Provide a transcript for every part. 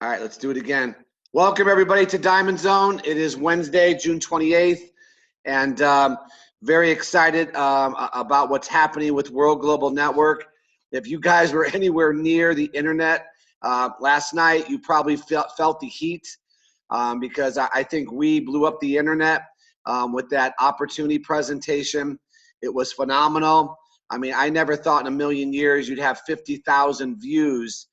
All right, let's do it again. Welcome, everybody, to Diamond Zone. It is Wednesday, June 28th, and very excited about what's happening with World Global Network. If you guys were anywhere near the internet last night, you probably felt the heat because I think we blew up the internet with that opportunity presentation. It was phenomenal. I mean, I never thought in a million years you'd have 50,000 views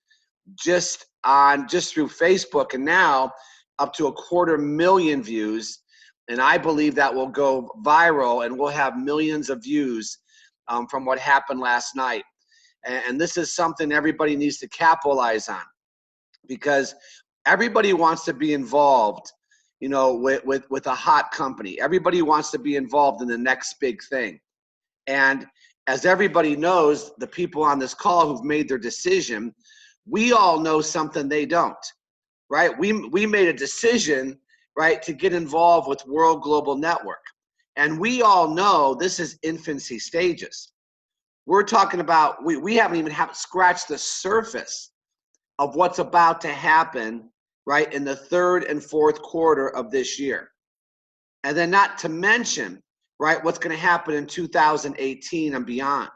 just through Facebook, and now up to 250,000 views. And I believe that will go viral and we'll have millions of views from what happened last night. And this is something everybody needs to capitalize on, because everybody wants to be involved, you know, with a hot company. Everybody wants to be involved in the next big thing. And as everybody knows, the people on this call who've made their decision, we all know something they don't, right? We made a decision, right, to get involved with World Global Network. And we all know this is infancy stages. We're talking about, we haven't even scratched the surface of what's about to happen, right, in the third and fourth quarter of this year. And then not to mention, right, what's going to happen in 2018 and beyond.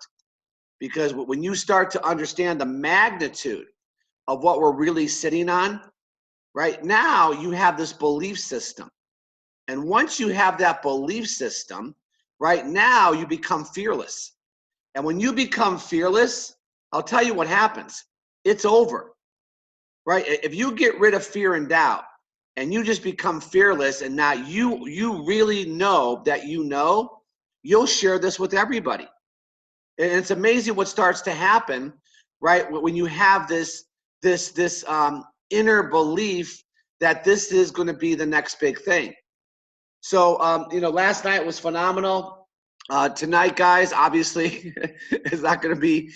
Because when you start to understand the magnitude of what we're really sitting on, right now you have this belief system. And once you have that belief system, right now you become fearless. And when you become fearless, I'll tell you what happens. It's over, right? If you get rid of fear and doubt and you just become fearless, and now you really know that you'll share this with everybody. And it's amazing what starts to happen, right? When you have this inner belief that this is going to be the next big thing. So, you know, last night was phenomenal. Tonight, guys, obviously, is not going to be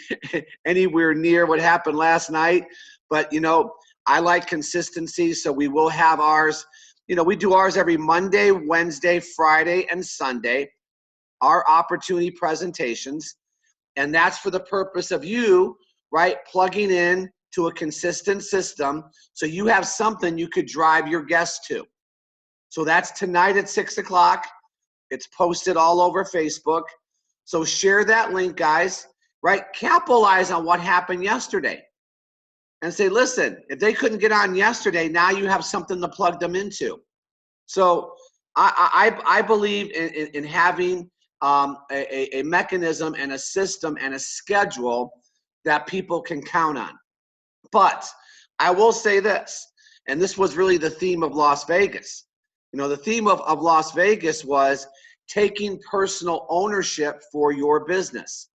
anywhere near what happened last night. But, you know, I like consistency, so we will have ours. You know, we do ours every Monday, Wednesday, Friday, and Sunday, our opportunity presentations. And that's for the purpose of you, right, plugging in to a consistent system so you have something you could drive your guests to. So that's tonight at 6 o'clock. It's posted all over Facebook. So share that link, guys, right? Capitalize on what happened yesterday and say, listen, if they couldn't get on yesterday, now you have something to plug them into. So I believe in having a mechanism and a system and a schedule that people can count on. But I will say this, and this was really the theme of Las Vegas. You know, the theme of Las Vegas was taking personal ownership for your business.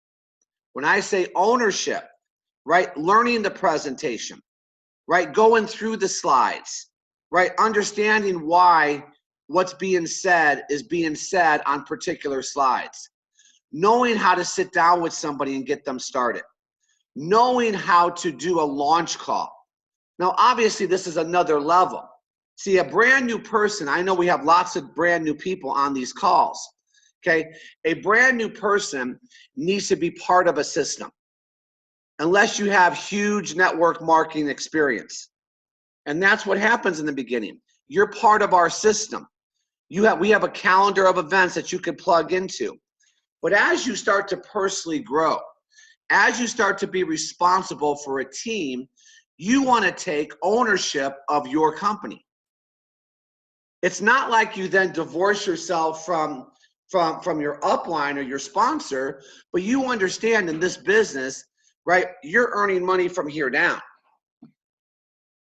When I say ownership, right, learning the presentation, right, going through the slides, right, understanding why what's being said is being said on particular slides, knowing how to sit down with somebody and get them started, knowing how to do a launch call. Now, obviously, this is another level. See, a brand new person, I know we have lots of brand new people on these calls, okay? A brand new person needs to be part of a system, unless you have huge network marketing experience. And that's what happens in the beginning. You're part of our system. We have a calendar of events that you can plug into. But as you start to personally grow, as you start to be responsible for a team, you want to take ownership of your company. It's not like you then divorce yourself from your upline or your sponsor, but you understand in this business, right, you're earning money from here down.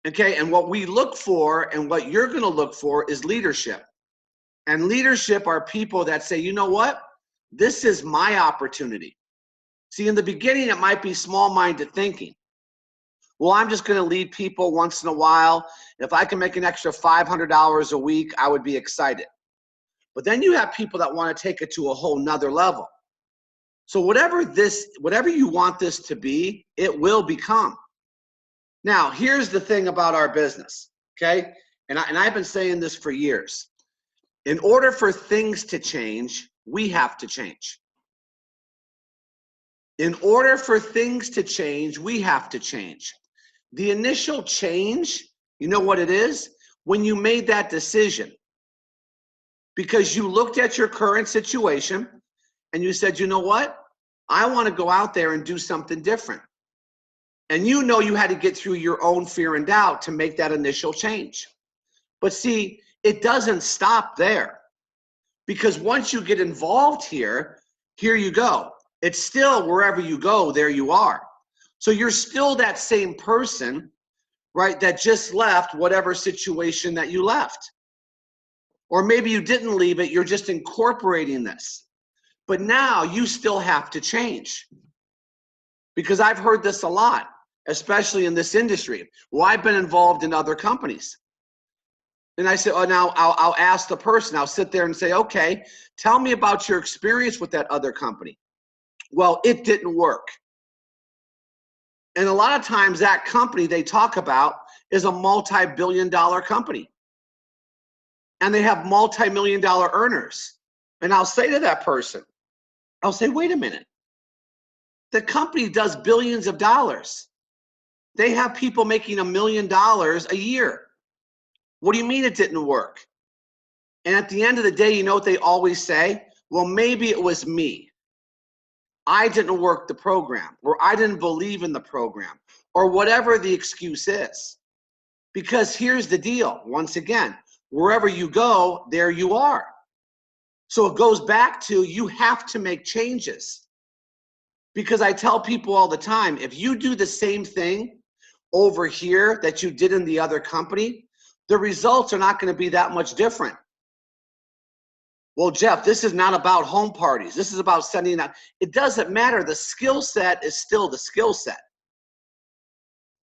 Okay, and what we look for and what you're going to look for is leadership. And leadership are people that say, you know what, this is my opportunity. See, in the beginning, it might be small-minded thinking. Well, I'm just going to lead people once in a while. If I can make an extra $500 a week, I would be excited. But then you have people that want to take it to a whole nother level. So whatever you want this to be, it will become. Now, here's the thing about our business, okay? And I've been saying this for years. In order for things to change, we have to change. In order for things to change, we have to change. The initial change You know what it is? When you made that decision, because you looked at your current situation and you said, you know what? I want to go out there and do something different. And you know you had to get through your own fear and doubt to make that initial change. But see, it doesn't stop there. Because once you get involved here you go. It's still wherever you go, there you are. So you're still that same person, right, that just left whatever situation that you left. Or maybe you didn't leave it, you're just incorporating this. But now you still have to change. Because I've heard this a lot, especially in this industry. Well, I've been involved in other companies. And I said, oh, now I'll ask the person, I'll sit there and say, okay, tell me about your experience with that other company. Well, it didn't work. And a lot of times that company they talk about is a multi-billion-dollar company. And they have multi-million-dollar earners. And I'll say to that person, I'll say, wait a minute. The company does billions of dollars. They have people making $1 million a year. What do you mean it didn't work? And at the end of the day, you know what they always say? Well, maybe it was me. I didn't work the program, or I didn't believe in the program, or whatever the excuse is. Because here's the deal. Once again, wherever you go, there you are. So it goes back to you have to make changes. Because I tell people all the time, if you do the same thing over here that you did in the other company, the results are not going to be that much different. Well, Jeff, this is not about home parties. This is about sending out. It doesn't matter. The skill set is still the skill set.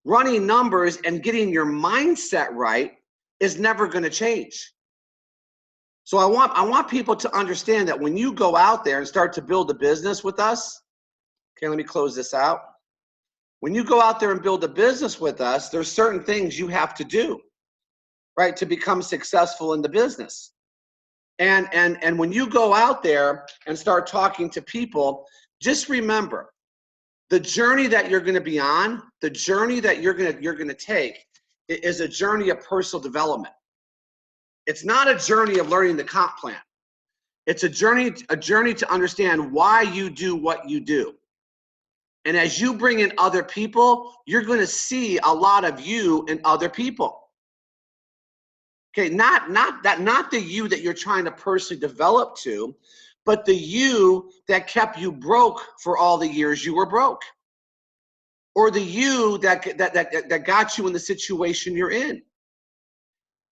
Running numbers and getting your mindset right is never going to change. So I want people to understand that when you go out there and start to build a business with us, okay, let me close this out. When you go out there and build a business with us, there's certain things you have to do, right, to become successful in the business. And when you go out there and start talking to people, just remember the journey that you're going to be on, the journey that you're going to take is a journey of personal development. It's not a journey of learning the comp plan. It's a journey to understand why you do what you do. And as you bring in other people, you're going to see a lot of you in other people. Okay, not the you that you're trying to personally develop to, but the you that kept you broke for all the years you were broke. Or the you that got you in the situation you're in.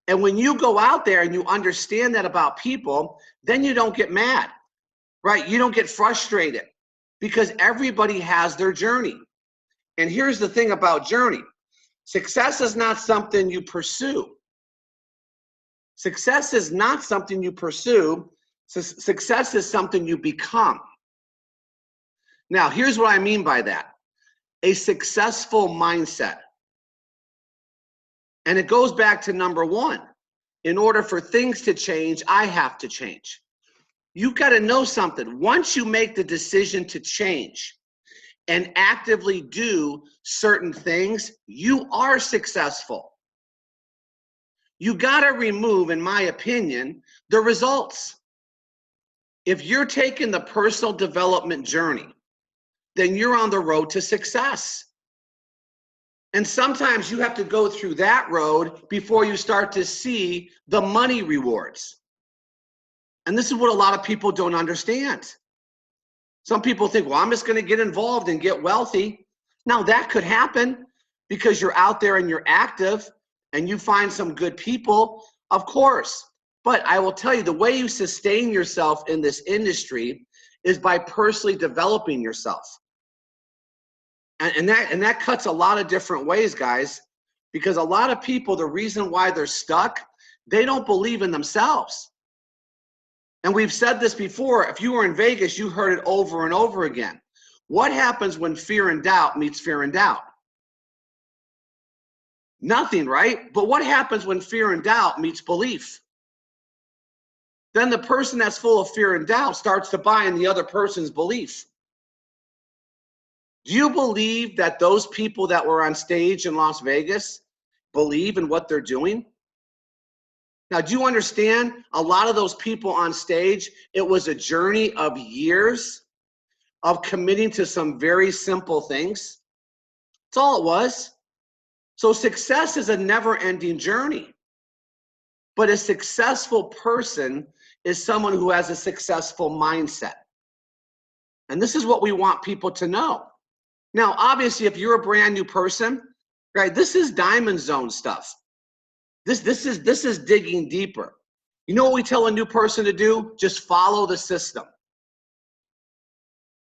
And when you go out there and you understand that about people, then you don't get mad, right? You don't get frustrated because everybody has their journey. And here's the thing about journey. Success is not something you pursue. Success is not something you pursue. Success is something you become. Now, here's what I mean by that. A successful mindset. And it goes back to number one. In order for things to change, I have to change. You got to know something. Once you make the decision to change and actively do certain things, you are successful. You got to remove, in my opinion, the results. If you're taking the personal development journey, then you're on the road to success. And sometimes you have to go through that road before you start to see the money rewards. And this is what a lot of people don't understand. Some people think, well, I'm just going to get involved and get wealthy. Now, that could happen because you're out there and you're active and you find some good people, of course. But I will tell you, the way you sustain yourself in this industry is by personally developing yourself. And that cuts a lot of different ways, guys, because a lot of people, the reason why they're stuck, they don't believe in themselves. And we've said this before. If you were in Vegas, you heard it over and over again. What happens when fear and doubt meets fear and doubt? Nothing, right? But what happens when fear and doubt meets belief? Then the person that's full of fear and doubt starts to buy in the other person's belief. Do you believe that those people that were on stage in Las Vegas believe in what they're doing? Now, do you understand a lot of those people on stage, it was a journey of years of committing to some very simple things? That's all it was. So success is a never-ending journey. But a successful person is someone who has a successful mindset. And this is what we want people to know. Now, obviously, if you're a brand new person, right, this is Diamond Zone stuff. This is digging deeper. You know what we tell a new person to do? Just follow the system.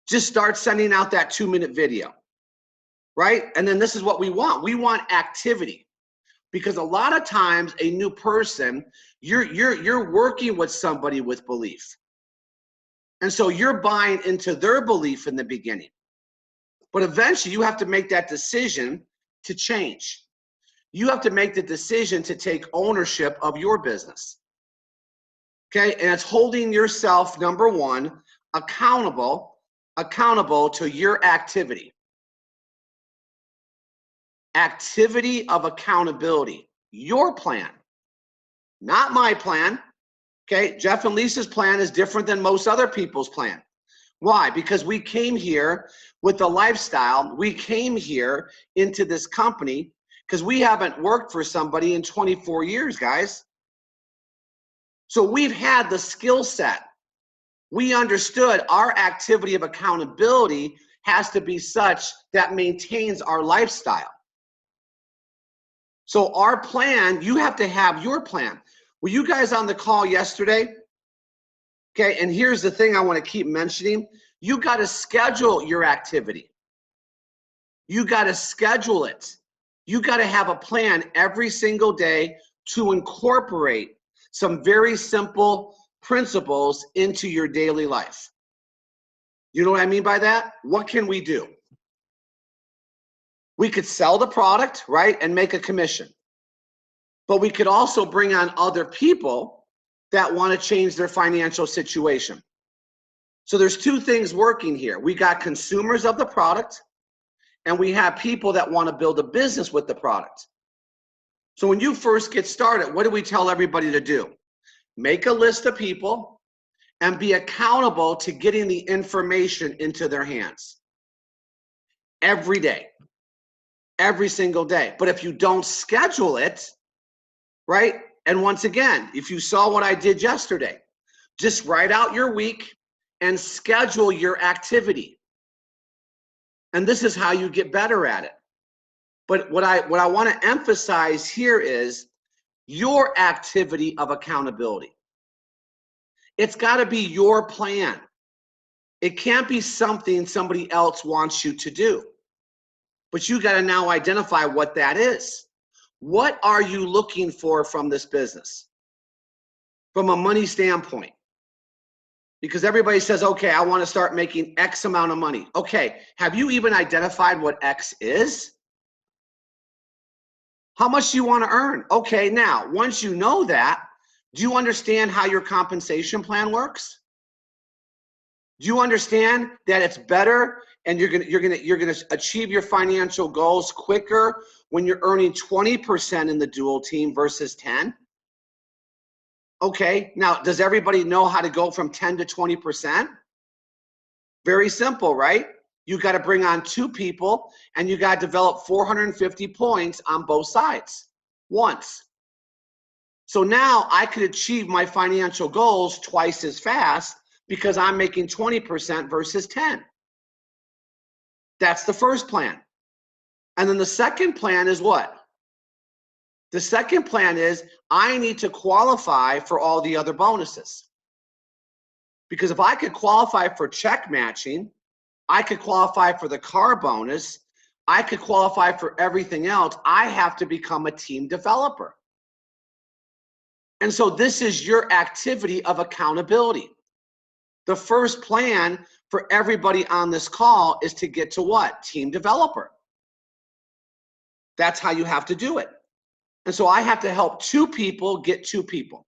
Just start sending out that 2-minute video, right? And then this is what we want. We want activity. Because a lot of times a new person, you're working with somebody with belief. And so you're buying into their belief in the beginning. But eventually you have to make that decision to change. You have to make the decision to take ownership of your business. Okay, and it's holding yourself, number one, accountable to your activity. Activity of accountability, your plan, not my plan. Okay, Jeff and Lisa's plan is different than most other people's plan. Why? Because we came here with the lifestyle. We came here into this company because we haven't worked for somebody in 24 years, guys. So we've had the skill set. We understood our activity of accountability has to be such that maintains our lifestyle. So our plan, you have to have your plan. Were you guys on the call yesterday? Okay, and here's the thing I want to keep mentioning. You got to schedule your activity. You got to schedule it. You got to have a plan every single day to incorporate some very simple principles into your daily life. You know what I mean by that? What can we do? We could sell the product, right, and make a commission. But we could also bring on other people that want to change their financial situation. So there's two things working here. We got consumers of the product, and we have people that want to build a business with the product. So when you first get started, what do we tell everybody to do? Make a list of people and be accountable to getting the information into their hands every day, every single day. But if you don't schedule it, right? And once again, if you saw what I did yesterday, just write out your week and schedule your activity. And this is how you get better at it. But what I want to emphasize here is your activity of accountability. It's got to be your plan. It can't be something somebody else wants you to do. But you got to now identify what that is. What are you looking for from this business? From a money standpoint. Because everybody says, okay, I want to start making X amount of money. Okay, have you even identified what X is? How much do you want to earn? Okay, now, once you know that, do you understand how your compensation plan works? Do you understand that it's better and you're gonna achieve your financial goals quicker when you're earning 20% in the dual team versus 10? Okay, now does everybody know how to go from 10 to 20%? Very simple, right? You got to bring on 2 people and you got to develop 450 points on both sides once. So now I could achieve my financial goals twice as fast because I'm making 20% versus 10. That's the first plan. And then the second plan is what? The second plan is I need to qualify for all the other bonuses. Because if I could qualify for check matching, I could qualify for the car bonus, I could qualify for everything else, I have to become a team developer. And so this is your activity of accountability. The first plan for everybody on this call is to get to what? Team developer. That's how you have to do it. And so I have to help 2 people get 2 people.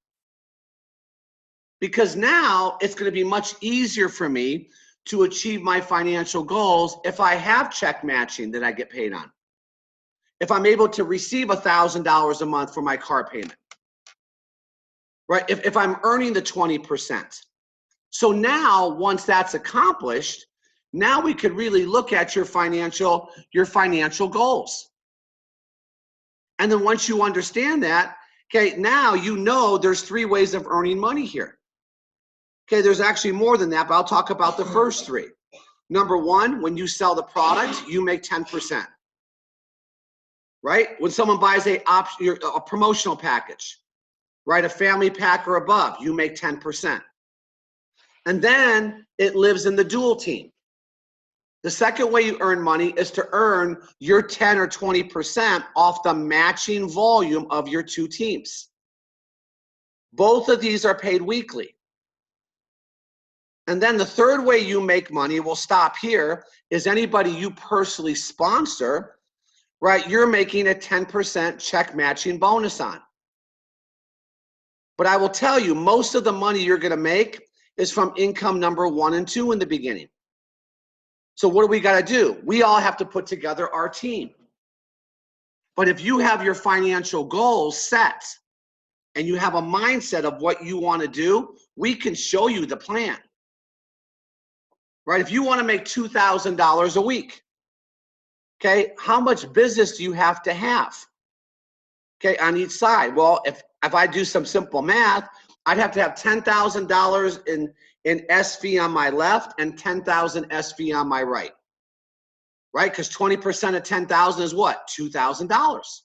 Because now it's going to be much easier for me to achieve my financial goals if I have check matching that I get paid on. if I'm able to receive $1,000 a month for my car payment, right? If I'm earning the 20%. So now, once that's accomplished, now we could really look at your financial goals. And then once you understand that, okay, now you know there's 3 ways of earning money here. Okay, there's actually more than that, but I'll talk about the first 3. Number 1, when you sell the product, you make 10%. Right? When someone buys a promotional package, right, a family pack or above, you make 10%. And then it lives in the dual team. The second way you earn money is to earn your 10 or 20% off the matching volume of your 2 teams. Both of these are paid weekly. And then the third way you make money, we'll stop here, is anybody you personally sponsor, right? You're making a 10% check matching bonus on. But I will tell you, most of the money you're going to make is from income number 1 and 2 in the beginning. So what do we got to do? We all have to put together our team. But if you have your financial goals set and you have a mindset of what you want to do, we can show you the plan. Right? If you want to make $2,000 a week, okay, how much business do you have to have? Okay, on each side. Well, if I do some simple math, I'd have to have $10,000 in SV on my left and 10,000 SV on my right. Right? Because 20% of 10,000 is what? $2,000.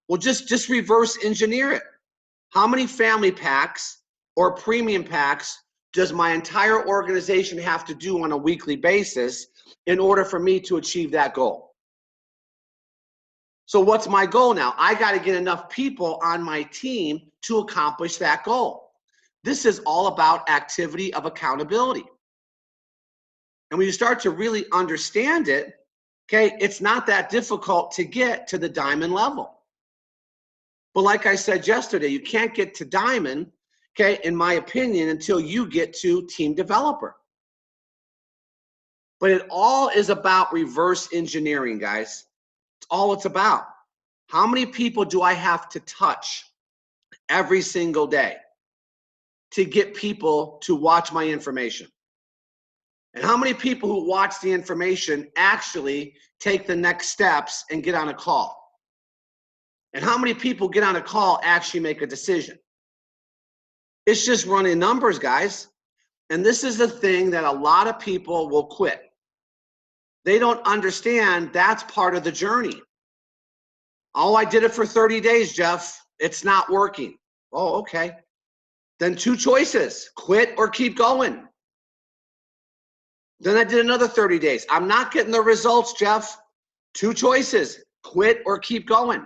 Well, just reverse engineer it. How many family packs or premium packs does my entire organization have to do on a weekly basis in order for me to achieve that goal? So what's my goal now? I got to get enough people on my team to accomplish that goal. This is all about activity of accountability. And when you start to really understand it, okay, it's not that difficult to get to the diamond level. But like I said yesterday, you can't get to diamond, okay, in my opinion, until you get to team developer. But it all is about reverse engineering, guys. It's all it's about. How many people do I have to touch every single day to get people to watch my information? And how many people who watch the information actually take the next steps and get on a call? And how many people get on a call actually make a decision? It's just running numbers, guys. And this is the thing that a lot of people will quit. They don't understand that's part of the journey. Oh, I did it for 30 days, Jeff. It's not working. Oh, okay. Then 2 choices, quit or keep going. Then I did another 30 days. I'm not getting the results, Jeff. 2 choices, quit or keep going.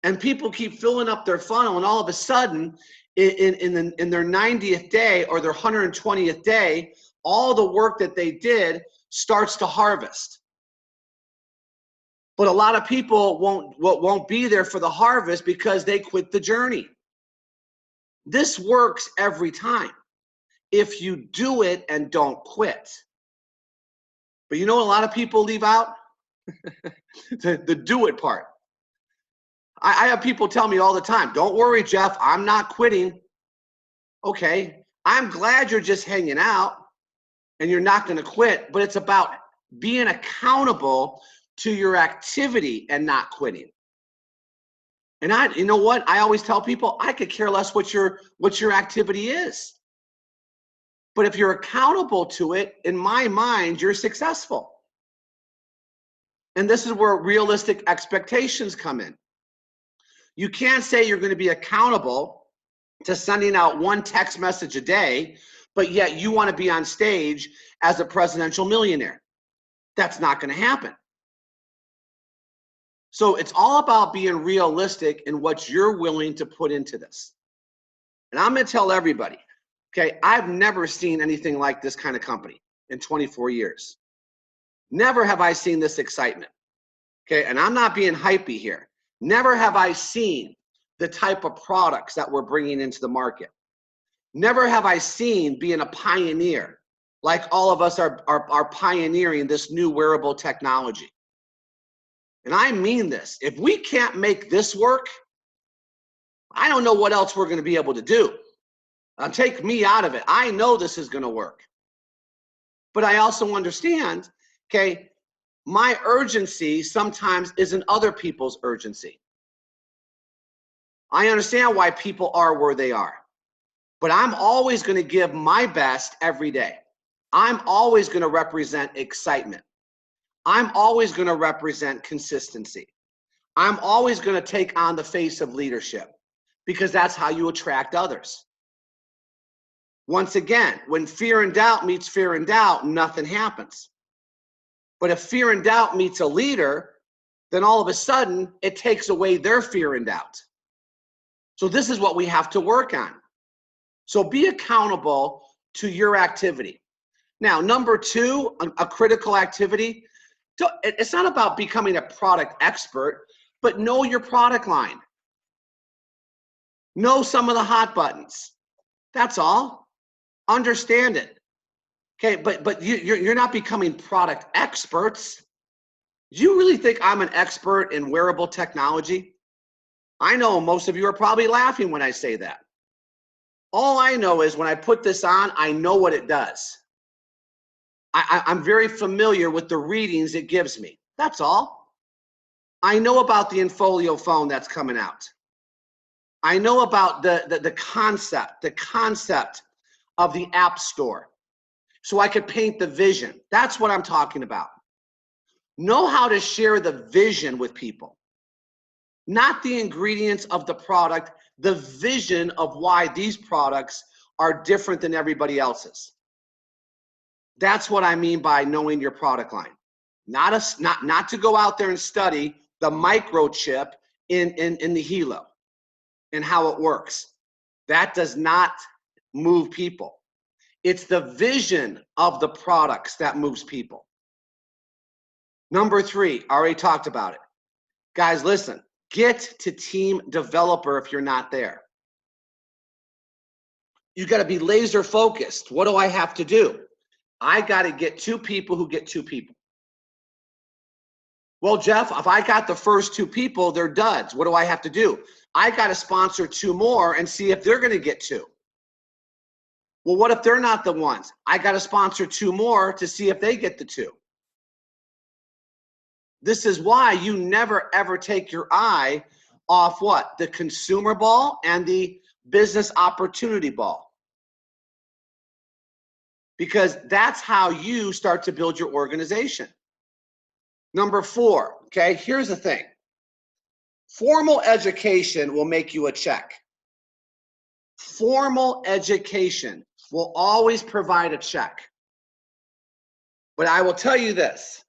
And people keep filling up their funnel, and all of a sudden, in their 90th day or their 120th day, all the work that they did starts to harvest. But a lot of people won't be there for the harvest because they quit the journey. This works every time if you do it and don't quit. But you know what a lot of people leave out? the do it part. I have people tell me all the time, don't worry, Jeff, I'm not quitting. Okay, I'm glad you're just hanging out and you're not going to quit, but it's about being accountable to your activity and not quitting. And you know what? I always tell people, I could care less what your activity is. But if you're accountable to it, in my mind, you're successful. And this is where realistic expectations come in. You can't say you're going to be accountable to sending out 1 text message a day, but yet you want to be on stage as a presidential millionaire. That's not going to happen. So it's all about being realistic in what you're willing to put into this. And I'm going to tell everybody, okay, I've never seen anything like this kind of company in 24 years. Never have I seen this excitement. Okay, and I'm not being hypey here. Never have I seen the type of products that we're bringing into the market. Never have I seen being a pioneer, like all of us are pioneering this new wearable technology. And I mean this. If we can't make this work, I don't know what else we're going to be able to do. Take me out of it. I know this is going to work. But I also understand, okay, my urgency sometimes isn't other people's urgency. I understand why people are where they are. But I'm always going to give my best every day. I'm always going to represent excitement. I'm always going to represent consistency. I'm always going to take on the face of leadership, because that's how you attract others. Once again, when fear and doubt meets fear and doubt, nothing happens. But if fear and doubt meets a leader, then all of a sudden it takes away their fear and doubt. So this is what we have to work on. So be accountable to your activity. Now, number two, a critical activity, it's not about becoming a product expert, but know your product line. Know some of the hot buttons. That's all. Understand it. Okay, but you're not becoming product experts. Do you really think I'm an expert in wearable technology? I know most of you are probably laughing when I say that. All I know is when I put this on, I know what it does. I'm very familiar with the readings it gives me. That's all. I know about the Infolio phone that's coming out. I know about the concept of the App Store. So I could paint the vision. That's what I'm talking about. Know how to share the vision with people. Not the ingredients of the product, the vision of why these products are different than everybody else's. That's what I mean by knowing your product line. Not to go out there and study the microchip in the Hilo and how it works. That does not move people. It's the vision of the products that moves people. Number three, I already talked about it. Guys, listen, get to team developer if you're not there. You got to be laser focused. What do I have to do? I got to get two people who get two people. Well, Jeff, if I got the first two people, they're duds. What do I have to do? I got to sponsor two more and see if they're going to get two. Well, what if they're not the ones? I got to sponsor two more to see if they get the two. This is why you never, ever take your eye off what? The consumer ball and the business opportunity ball. Because that's how you start to build your organization. Number four, okay, here's the thing. Formal education will make you a check. Formal education will always provide a check. But I will tell you this,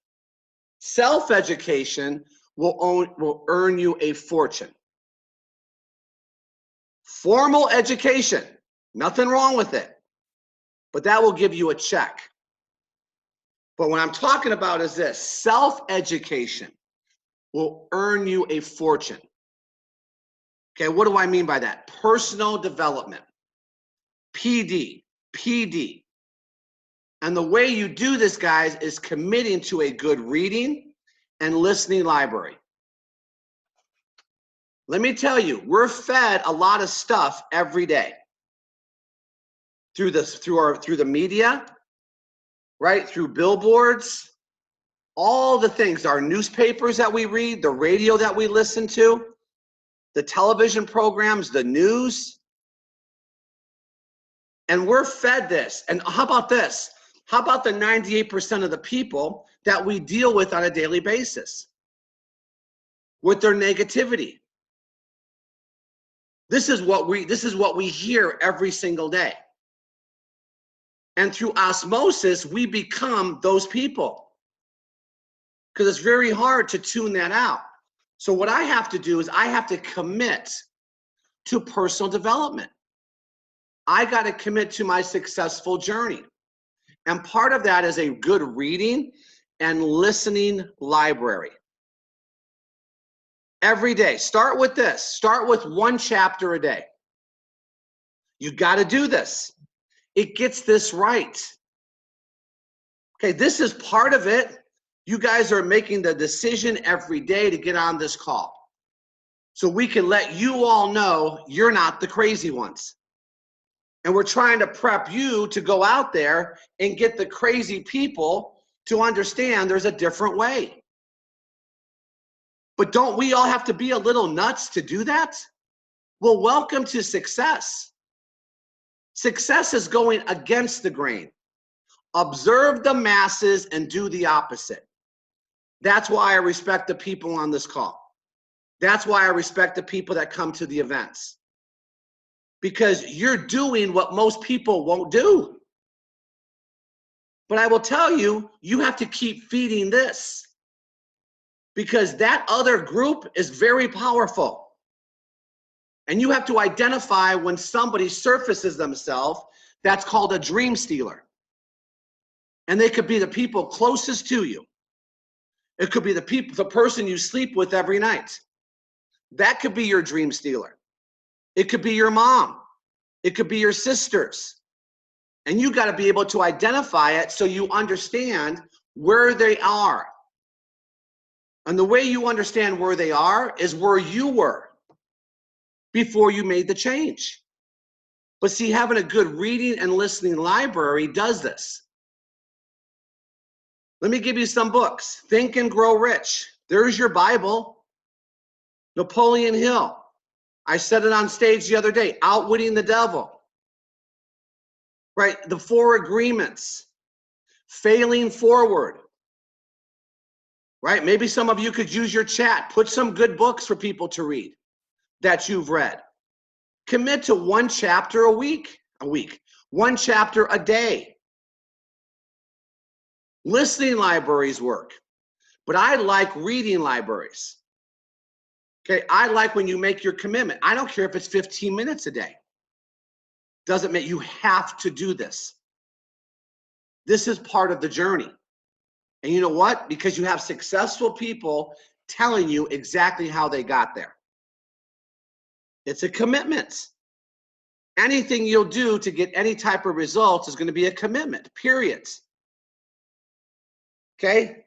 self-education will earn you a fortune. Formal education, nothing wrong with it, but that will give you a check. But what I'm talking about is this, self-education will earn you a fortune. Okay, what do I mean by that? Personal development, PD. And the way you do this, guys, is committing to a good reading and listening library. Let me tell you, we're fed a lot of stuff every day through the media, right? Through billboards, all the things, our newspapers that we read, the radio that we listen to, the television programs, the news. And we're fed this. And how about this? How about the 98% of the people that we deal with on a daily basis with their negativity? This is what we hear every single day. And through osmosis, we become those people. Because it's very hard to tune that out. So what I have to do is I have to commit to personal development. I got to commit to my successful journey. And part of that is a good reading and listening library. Every day, start with this. Start with one chapter a day. You got to do this. It gets this right. Okay, this is part of it. You guys are making the decision every day to get on this call. So we can let you all know you're not the crazy ones. And we're trying to prep you to go out there and get the crazy people to understand there's a different way. But don't we all have to be a little nuts to do that? Well, welcome to success. Success is going against the grain. Observe the masses and do the opposite. That's why I respect the people on this call. That's why I respect the people that come to the events. Because you're doing what most people won't do. But I will tell you, you have to keep feeding this. Because that other group is very powerful. And you have to identify when somebody surfaces themselves, that's called a dream stealer. And they could be the people closest to you. It could be the person you sleep with every night. That could be your dream stealer. It could be your mom. It could be your sisters. And you got to be able to identify it so you understand where they are. And the way you understand where they are is where you were before you made the change. But see, having a good reading and listening library does this. Let me give you some books. Think and Grow Rich. There's your Bible. Napoleon Hill. I said it on stage the other day. Outwitting the Devil. Right? The Four Agreements. Failing Forward. Right? Maybe some of you could use your chat. Put some good books for people to read that you've read. Commit to one chapter a week. One chapter a day. Listening libraries work, but I like reading libraries. Okay, I like when you make your commitment. I don't care if it's 15 minutes a day. Doesn't mean you have to do this. This is part of the journey. And you know what? Because you have successful people telling you exactly how they got there. It's a commitment. Anything you'll do to get any type of results is going to be a commitment, period. Okay?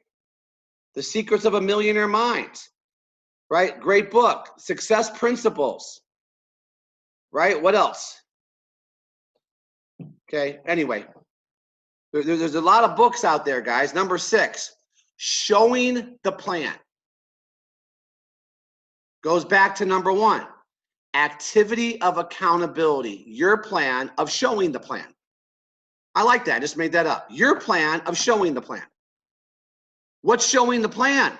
The Secrets of a Millionaire Mind, right? Great book. Success Principles, right? What else? Okay, anyway, there's a lot of books out there, guys. Number 6, Showing the Plan. Goes back to number 1, activity of accountability. Your plan of showing the plan. I like that. I just made that up. Your plan of showing the plan. What's showing the plan?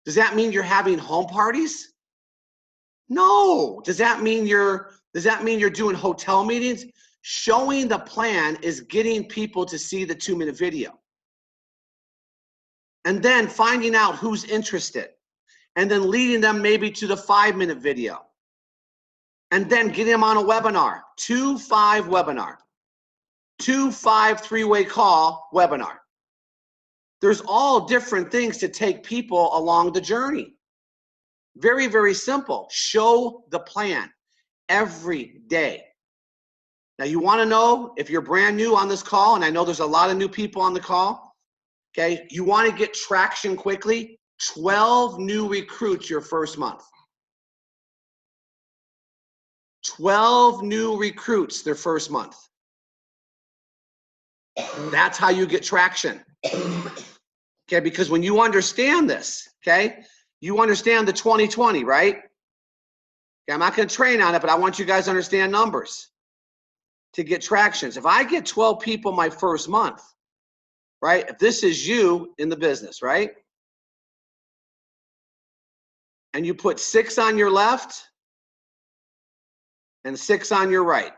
Does that mean you're having home parties? No. Does that mean you're doing hotel meetings? Showing the plan is getting people to see the 2-minute video. And then finding out who's interested. And then leading them maybe to the 5-minute video. And then getting them on a webinar. 2-5 webinar. 2-5 3-way call webinar. There's all different things to take people along the journey. Very, very simple. Show the plan every day. Now, you want to know if you're brand new on this call, and I know there's a lot of new people on the call, okay? You want to get traction quickly, 12 new recruits your first month. 12 new recruits their first month. That's how you get traction. Okay, because when you understand this, okay, you understand the 20-20, right? Okay, I'm not going to train on it, but I want you guys to understand numbers to get tractions. If I get 12 people my first month, right? If this is you in the business, right? And you put 6 on your left and 6 on your right.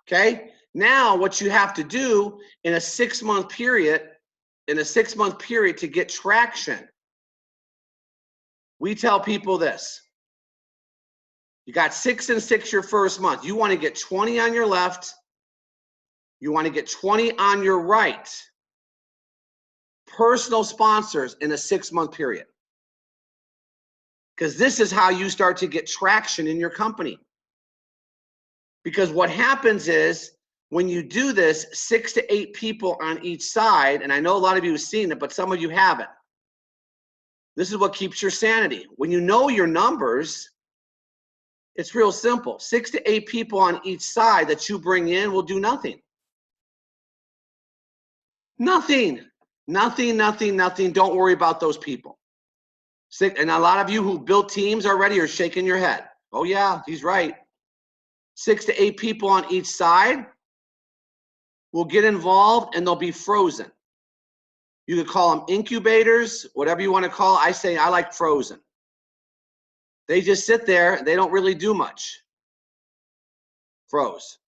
Okay? Now what you have to do in a 6-month period, to get traction, we tell people this. You got 6 and 6 your first month. You want to get 20 on your left. You want to get 20 on your right. Personal sponsors in a 6-month period. Because this is how you start to get traction in your company. Because what happens is When you do this, 6 to 8 people on each side, and I know a lot of you have seen it, but some of you haven't. This is what keeps your sanity. When you know your numbers, it's real simple. 6 to 8 people on each side that you bring in will do nothing. Nothing. Nothing, nothing, nothing. Don't worry about those people. And a lot of you who built teams already are shaking your head. Oh yeah, he's right. 6 to 8 people on each side will get involved and they'll be frozen. You could call them incubators, whatever you want to call it. I say I like frozen. They just sit there. They don't really do much. Froze.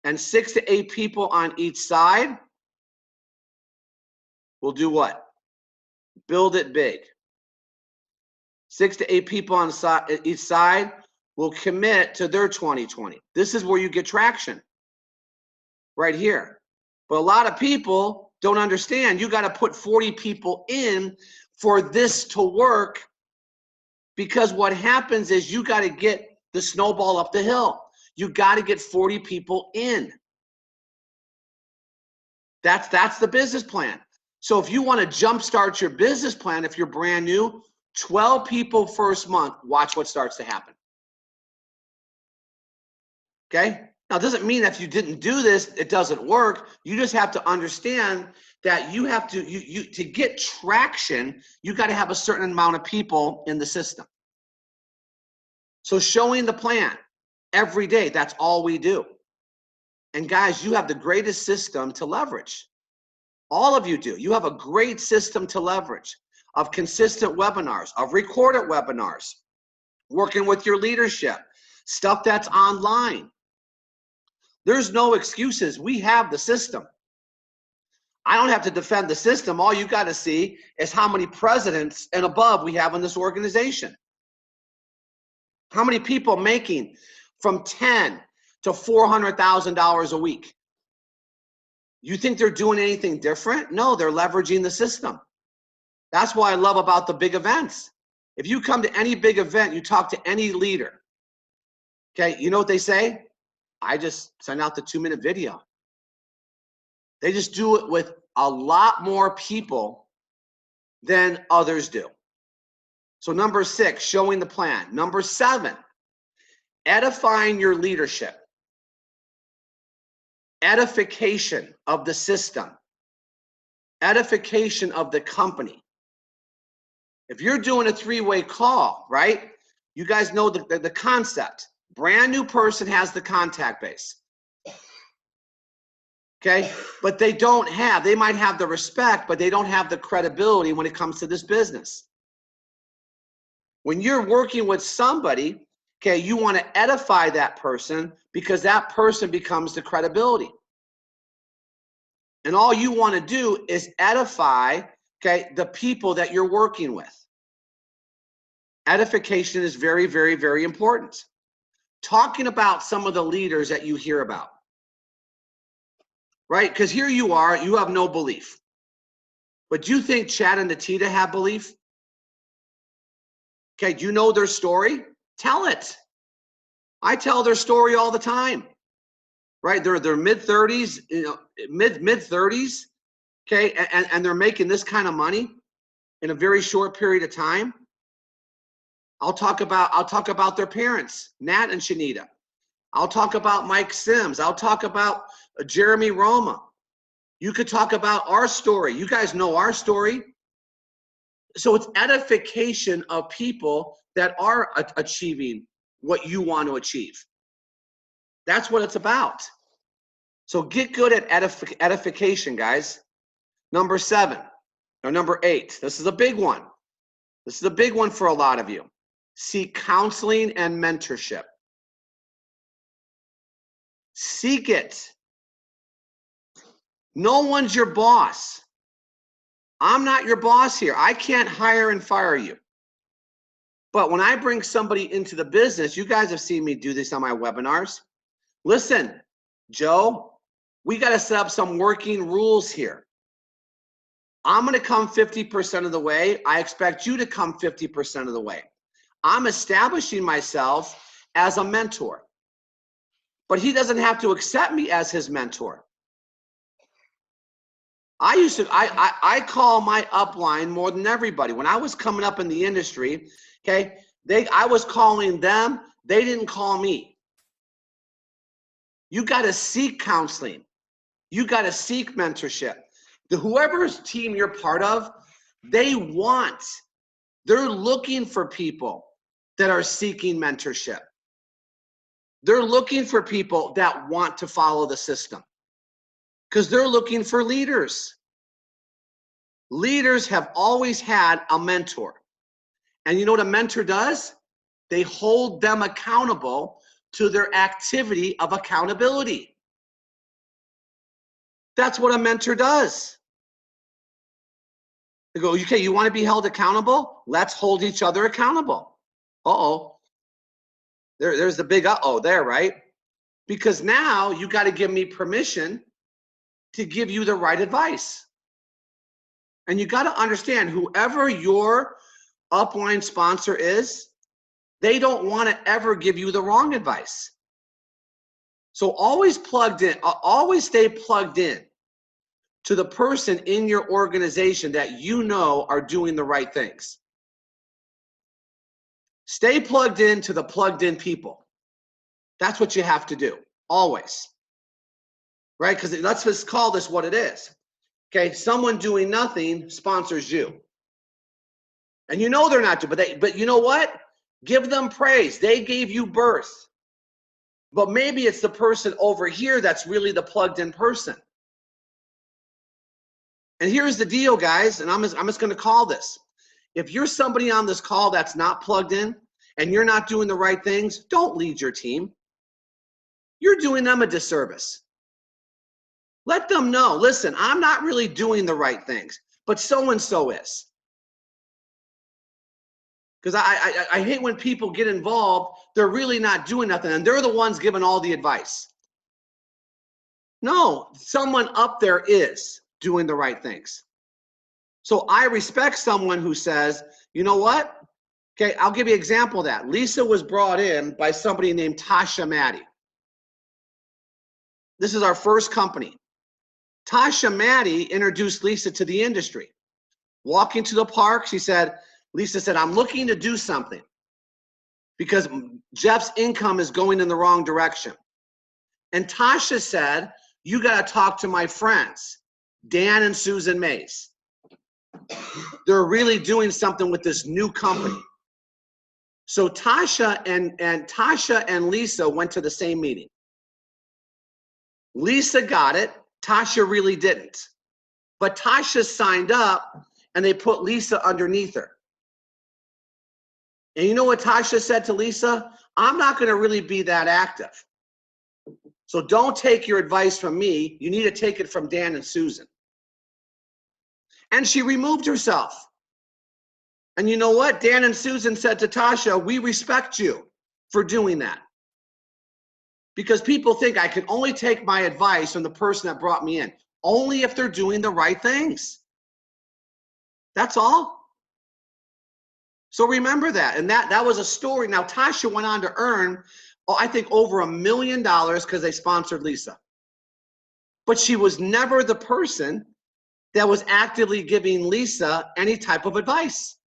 And 6 to 8 people on each side will do what? Build it big. 6 to 8 people on each side will commit to their 2020. This is where you get traction. Right here. But a lot of people don't understand. You got to put 40 people in for this to work, because what happens is you got to get the snowball up the hill. You got to get 40 people in. That's the business plan. So if you want to jumpstart your business plan, if you're brand new, 12 people first month, watch what starts to happen. Okay? Now, it doesn't mean that if you didn't do this, it doesn't work. You just have to understand that you have to, to get traction, you got to have a certain amount of people in the system. So showing the plan every day, that's all we do. And guys, you have the greatest system to leverage. All of you do. You have a great system to leverage of consistent webinars, of recorded webinars, working with your leadership, stuff that's online. There's no excuses. We have the system. I don't have to defend the system. All you got to see is how many presidents and above we have in this organization. How many people making from $10,000 to $400,000 a week? You think they're doing anything different? No, they're leveraging the system. That's why I love about the big events. If you come to any big event, you talk to any leader, okay, you know what they say? I just send out the 2-minute video. They just do it with a lot more people than others do. So number 6, showing the plan. Number 7, edifying your leadership. Edification of the system. Edification of the company. If you're doing a 3-way call, right? You guys know the concept. Brand new person has the contact base. Okay, but they might have the respect, but they don't have the credibility when it comes to this business. When you're working with somebody, okay, you want to edify that person because that person becomes the credibility. And all you want to do is edify, okay, the people that you're working with. Edification is very, very, very important. Talking about some of the leaders that you hear about. Right? Because here you are, you have no belief. But do you think Chad and Natita have belief? Okay, do you know their story? Tell it. I tell their story all the time. Right? They're mid-30s, you know, mid-30s, okay, and they're making this kind of money in a very short period of time. I'll talk about their parents, Nat and Shanita. I'll talk about Mike Sims. I'll talk about Jeremy Roma. You could talk about our story. You guys know our story. So it's edification of people that are achieving what you want to achieve. That's what it's about. So get good at edification, guys. Number 7, or number 8. This is a big one. This is a big one for a lot of you. Seek counseling and mentorship. Seek it. No one's your boss. I'm not your boss here. I can't hire and fire you. But when I bring somebody into the business, you guys have seen me do this on my webinars. Listen, Joe, we got to set up some working rules here. I'm going to come 50% of the way. I expect you to come 50% of the way. I'm establishing myself as a mentor. but he doesn't have to accept me as his mentor. I call my upline more than everybody. When I was coming up in the industry, okay, I was calling them, they didn't call me. You got to seek counseling. You got to seek mentorship. Whoever's team you're part of, they're looking for people that are seeking mentorship. They're looking for people that want to follow the system because they're looking for leaders. Leaders have always had a mentor. And you know what a mentor does? They hold them accountable to their activity of accountability. That's what a mentor does. They go, okay, you want to be held accountable? Let's hold each other accountable. Uh-oh. There's the big uh-oh there, right? Because now you got to give me permission to give you the right advice. And you got to understand, whoever your upline sponsor is, they don't want to ever give you the wrong advice. So always stay plugged in to the person in your organization that you know are doing the right things. Stay plugged in to the plugged in people. That's what you have to do, always. Right? Because let's just call this what it is. Okay, someone doing nothing sponsors you. And you know they're not doing, but you know what? Give them praise. They gave you birth. But maybe it's the person over here that's really the plugged in person. And here's the deal, guys, and I'm just going to call this. If you're somebody on this call that's not plugged in and you're not doing the right things, don't lead your team. You're doing them a disservice. Let them know, listen, I'm not really doing the right things, but so-and-so is. Because I hate when people get involved, they're really not doing nothing, and they're the ones giving all the advice. No, someone up there is doing the right things. So I respect someone who says, you know what? Okay, I'll give you an example of that. Lisa was brought in by somebody named Tasha Maddie. This is our first company. Tasha Maddie introduced Lisa to the industry. Walking to the park, Lisa said, I'm looking to do something because Jeff's income is going in the wrong direction. And Tasha said, you got to talk to my friends, Dan and Susan Mays. They're really doing something with this new company. So Tasha and Lisa went to the same meeting. Lisa got it. Tasha really didn't. But Tasha signed up and they put Lisa underneath her. And you know what Tasha said to Lisa? I'm not going to really be that active. So don't take your advice from me. You need to take it from Dan and Susan. And she removed herself. And you know what? Dan and Susan said to Tasha, we respect you for doing that. Because people think I can only take my advice from the person that brought me in, only if they're doing the right things. That's all. So remember that. And that was a story. Now, Tasha went on to earn, I think, over $1 million because they sponsored Lisa. But she was never the person that was actively giving Lisa any type of advice.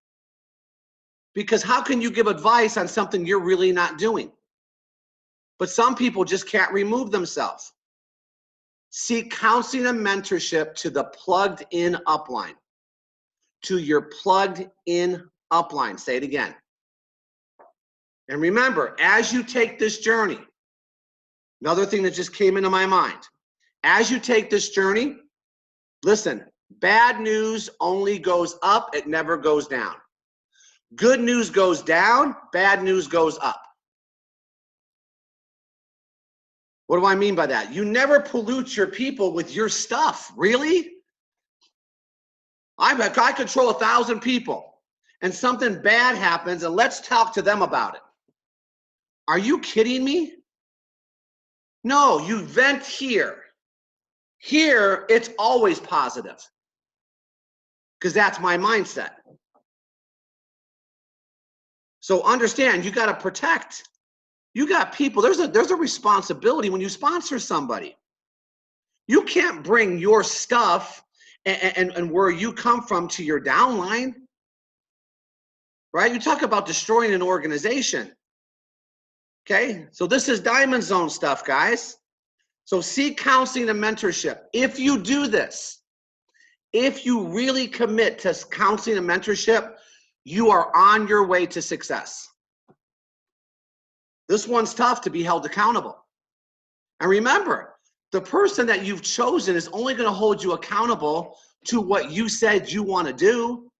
Because how can you give advice on something you're really not doing? But some people just can't remove themselves. Seek counseling and mentorship to the plugged in upline. To your plugged in upline. Say it again. And remember, as you take this journey, another thing that just came into my mind, as you take this journey, listen, bad news only goes up, it never goes down. Good news goes down, bad news goes up. What do I mean by that? You never pollute your people with your stuff. Really? I control 1,000 people and something bad happens and let's talk to them about it. Are you kidding me? No, you vent here. Here, it's always positive because that's my mindset. So understand, you got to protect You got people, there's a responsibility when you sponsor somebody. You can't bring your stuff and where you come from to your downline, right? You talk about destroying an organization. Okay, so this is Diamond Zone stuff, guys. So seek counseling and mentorship. If you do this, if you really commit to counseling and mentorship, you are on your way to success. This one's tough to be held accountable. And remember, the person that you've chosen is only going to hold you accountable to what you said you want to do.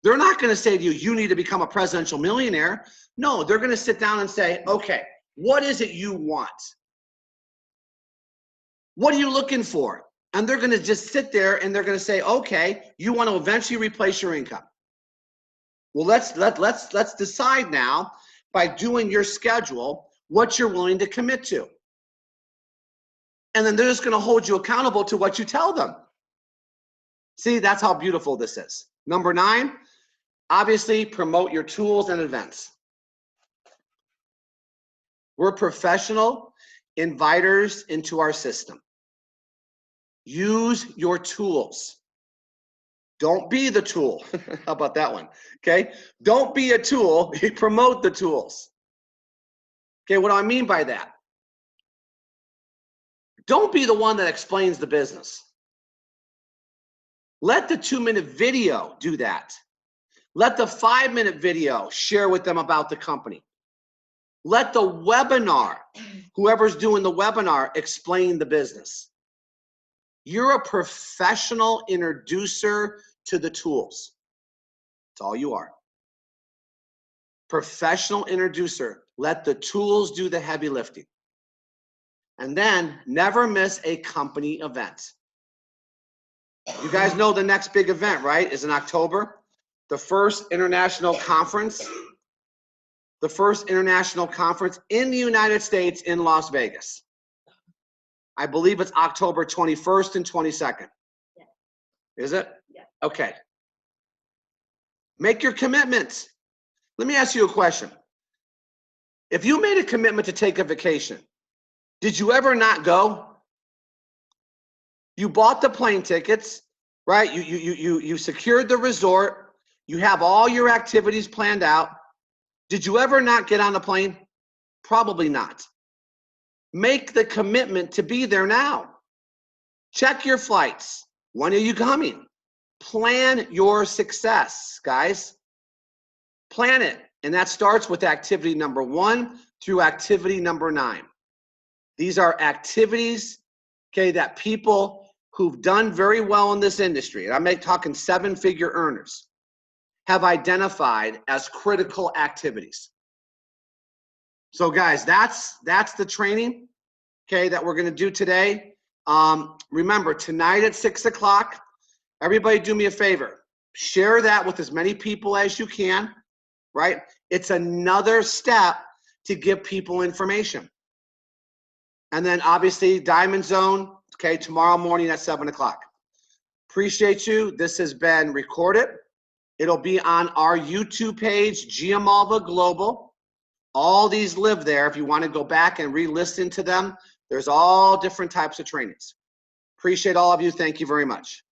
They're not going to say to you, you need to become a presidential millionaire. No, they're going to sit down and say, okay, what is it you want? What are you looking for? And they're going to just sit there and they're going to say, okay, you want to eventually replace your income. Well, let's decide now by doing your schedule what you're willing to commit to. And then they're just going to hold you accountable to what you tell them. See, that's how beautiful this is. Number 9, obviously promote your tools and events. We're professional inviters into our system. Use your tools. Don't be the tool. How about that one? Okay. Don't be a tool. Promote the tools. Okay. What do I mean by that? Don't be the one that explains the business. Let the 2-minute video do that. Let the 5-minute video share with them about the company. Let the webinar, whoever's doing the webinar, explain the business. You're a professional introducer to the tools. That's all you are. Professional introducer. Let the tools do the heavy lifting. And then never miss a company event. You guys know the next big event, right? Is in October. The first international conference. The first international conference in the United States in Las Vegas. I believe it's October 21st and 22nd. Yeah. Is it? Yeah. Okay. Make your commitments. Let me ask you a question. If you made a commitment to take a vacation, did you ever not go? You bought the plane tickets, right? You secured the resort. You have all your activities planned out. Did you ever not get on the plane? Probably not. Make the commitment to be there now. Check your flights. When are you coming? Plan your success, guys. Plan it. And that starts with activity number 1 through activity number 9. These are activities, okay, that people who've done very well in this industry, and I'm talking 7-figure earners, have identified as critical activities. So guys, that's the training, okay, that we're going to do today. Remember, tonight at 6 o'clock, everybody do me a favor. Share that with as many people as you can, right? It's another step to give people information. And then obviously Diamond Zone, okay, tomorrow morning at 7 o'clock. Appreciate you. This has been recorded. It'll be on our YouTube page, Giamalva Global. All these live there. If you want to go back and re-listen to them, there's all different types of trainings. Appreciate all of you. Thank you very much.